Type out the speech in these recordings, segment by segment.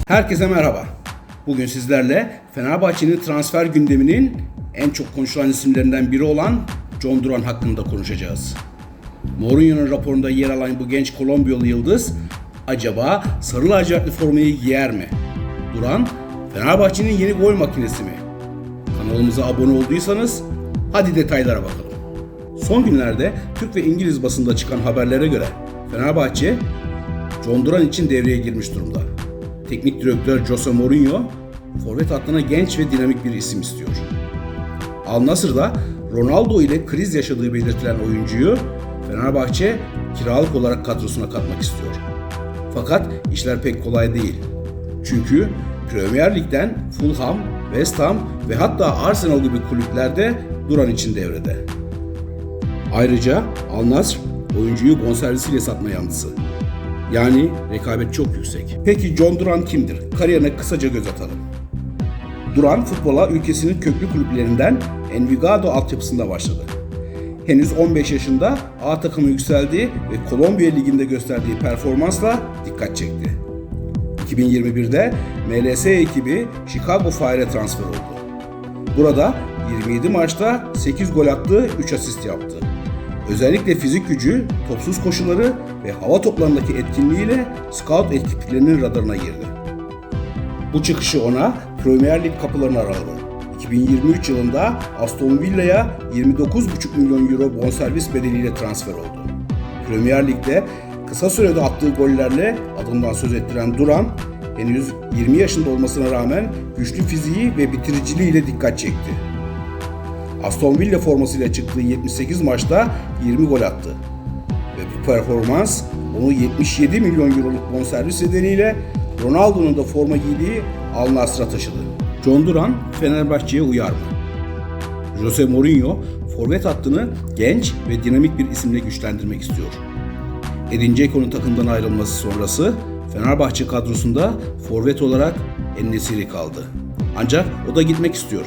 Herkese merhaba. Bugün sizlerle Fenerbahçe'nin transfer gündeminin en çok konuşulan isimlerinden biri olan John Duran hakkında konuşacağız. Mourinho'nun raporunda yer alan bu genç Kolombiyalı yıldız acaba sarı lacivertli formayı giyer mi? Duran, Fenerbahçe'nin yeni gol makinesi mi? Kanalımıza abone olduysanız hadi detaylara bakalım. Son günlerde Türk ve İngiliz basında çıkan haberlere göre Fenerbahçe John Duran için devreye girmiş durumda. Teknik direktör Jose Mourinho, forvet hattına genç ve dinamik bir isim istiyor. Al Nassr'da Ronaldo ile kriz yaşadığı belirtilen oyuncuyu Fenerbahçe kiralık olarak kadrosuna katmak istiyor. Fakat işler pek kolay değil. Çünkü Premier Lig'den Fulham, West Ham ve hatta Arsenal gibi kulüplerde Duran için devrede. Ayrıca Al Nassr oyuncuyu bonservisiyle satma yanlısı. Yani rekabet çok yüksek. Peki John Duran kimdir? Kariyerine kısaca göz atalım. Duran futbola ülkesinin köklü kulüplerinden Envigado altyapısında başladı. Henüz 15 yaşında A takımı yükseldi ve Kolombiya Ligi'nde gösterdiği performansla dikkat çekti. 2021'de MLS ekibi Chicago Fire'e transfer oldu. Burada 27 maçta 8 gol attı, 3 asist yaptı. Özellikle fizik gücü, topsuz koşuları ve hava toplarındaki etkinliğiyle scout ekiplerinin radarına girdi. Bu çıkışı ona Premier Lig kapılarını araladı. 2023 yılında Aston Villa'ya 29,5 milyon euro bonservis bedeliyle transfer oldu. Premier Lig'de kısa sürede attığı gollerle adından söz ettiren Duran, henüz 20 yaşında olmasına rağmen güçlü fiziği ve bitiriciliğiyle dikkat çekti. Aston Villa formasıyla çıktığı 78 maçta 20 gol attı. Ve bu performans onu 77 milyon euroluk bonservis bedeliyle Ronaldo'nun da forma giydiği Al Nassr'a taşıdı. John Duran Fenerbahçe'ye uyar mı? Jose Mourinho forvet hattını genç ve dinamik bir isimle güçlendirmek istiyor. Edin Dzeko'nun takımdan ayrılması sonrası Fenerbahçe kadrosunda forvet olarak En-Nesyri kaldı. Ancak o da gitmek istiyor.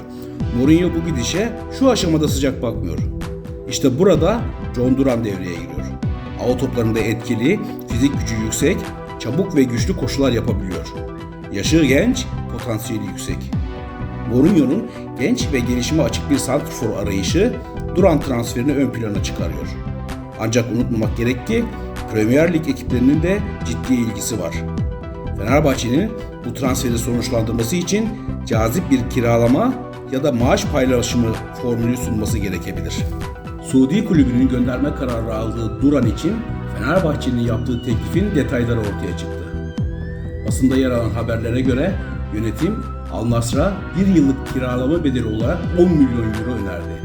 Mourinho bu gidişe şu aşamada sıcak bakmıyor. İşte burada John Duran devreye giriyor. Hava toplarında etkili, fizik gücü yüksek, çabuk ve güçlü koşular yapabiliyor. Yaşı genç, potansiyeli yüksek. Mourinho'nun genç ve gelişime açık bir santrfor arayışı Duran transferini ön plana çıkarıyor. Ancak unutmamak gerek ki Premier Lig ekiplerinin de ciddi ilgisi var. Fenerbahçe'nin bu transferi sonuçlandırması için cazip bir kiralama ya da maaş paylaşımı formülü sunması gerekebilir. Suudi kulübünün gönderme kararı aldığı Duran için Fenerbahçe'nin yaptığı teklifin detayları ortaya çıktı. Basında yer alan haberlere göre yönetim Al Nassr'a bir yıllık kiralama bedeli olarak 10 milyon euro önerdi.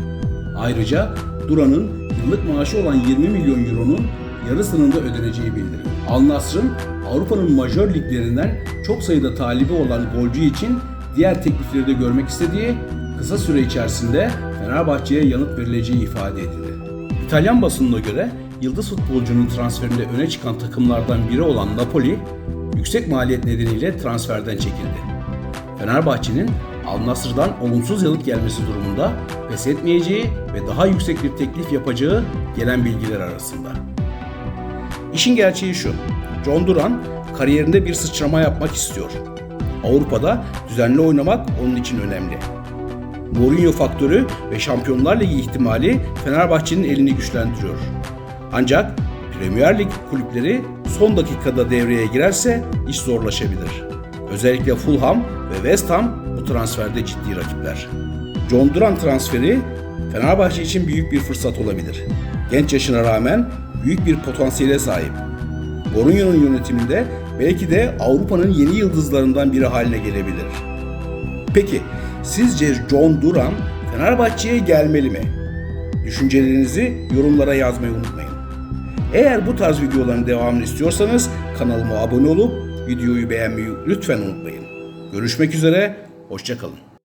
Ayrıca Duran'ın yıllık maaşı olan 20 milyon euronun yarısının da ödeneceği bildirildi. Al Nassr'ın Avrupa'nın majör liglerinden çok sayıda talibi olan golcü için diğer teklifleri de görmek istediği, kısa süre içerisinde Fenerbahçe'ye yanıt verileceği ifade edildi. İtalyan basınına göre yıldız futbolcunun transferinde öne çıkan takımlardan biri olan Napoli, yüksek maliyet nedeniyle transferden çekildi. Fenerbahçe'nin Al Nassr'dan olumsuz yanıt gelmesi durumunda pes etmeyeceği ve daha yüksek bir teklif yapacağı gelen bilgiler arasında. İşin gerçeği şu, John Duran kariyerinde bir sıçrama yapmak istiyor. Avrupa'da düzenli oynamak onun için önemli. Mourinho faktörü ve Şampiyonlar Ligi ihtimali Fenerbahçe'nin elini güçlendiriyor. Ancak Premier Lig kulüpleri son dakikada devreye girerse iş zorlaşabilir. Özellikle Fulham ve West Ham bu transferde ciddi rakipler. John Duran transferi Fenerbahçe için büyük bir fırsat olabilir. Genç yaşına rağmen büyük bir potansiyele sahip. Mourinho'nun yönetiminde belki de Avrupa'nın yeni yıldızlarından biri haline gelebilir. Peki, sizce John Duran Fenerbahçe'ye gelmeli mi? Düşüncelerinizi yorumlara yazmayı unutmayın. Eğer bu tarz videoların devamını istiyorsanız kanalıma abone olup videoyu beğenmeyi lütfen unutmayın. Görüşmek üzere, hoşça kalın.